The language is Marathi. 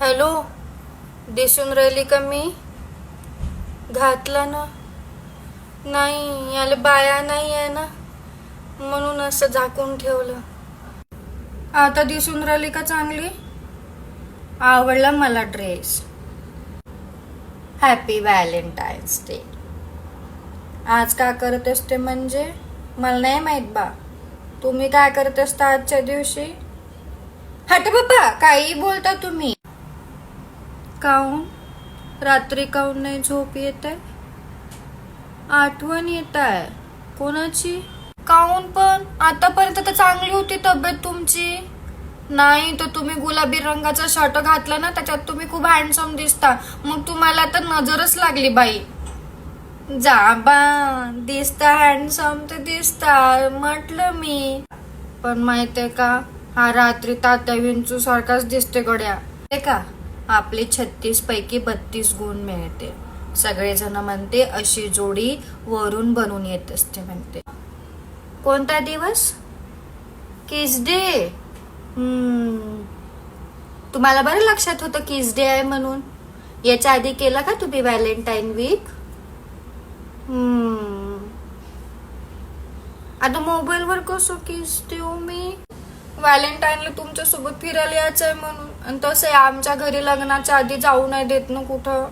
हॅलो, दिसून राहिली का मी? घातलं ना? नाही, याला बाया नाही आहे ना, म्हणून असं झाकून ठेवलं. आता दिसून राहिली का चांगली? आवडला मला ड्रेस. Happy Valentine's day. आज का करत असते म्हणजे मला नाही माहित बा. तुम्ही काय करत असता आजच्या दिवशी? हट बाबा, काही बोलता तुम्ही. काऊन रात्री काऊन नाही झोप येत आहे? आठवण येत आहे कोणाची? काऊन पण आतापर्यंत तर चांगली होती तब्येत तुमची. नाही तर तुम्ही गुलाबी रंगाचा शर्ट घातला ना, त्याच्यात तुम्ही खूप हँडसम दिसता. मग तुम्हाला तर नजरच लागली बाई. जा बा, दिसता हँडसम ते दिसता म्हटलं मी. पण माहितीये का, हा रात्री तात्या विंचू सारखाच दिसते गड्या. ते का आपले 36 पैकी 32 गुण मिळते. सगळेजण म्हणते अशी जोडी वरून बनून येत असते म्हणते. कोणता दिवस? किस डे. तुम्हाला बरं लक्षात होतं किस डे आहे म्हणून. याच्या आधी केला का तुम्ही व्हॅलेंटाईन वीक? आता मोबाईल वर कसं किस देऊ मी? व्हॅलेंटाईनला तुमच्या सोबत फिरायला यायचंय म्हणून. आणि तसं आमच्या घरी लग्नाच्या आधी जाऊ नाही देत ना कुठं.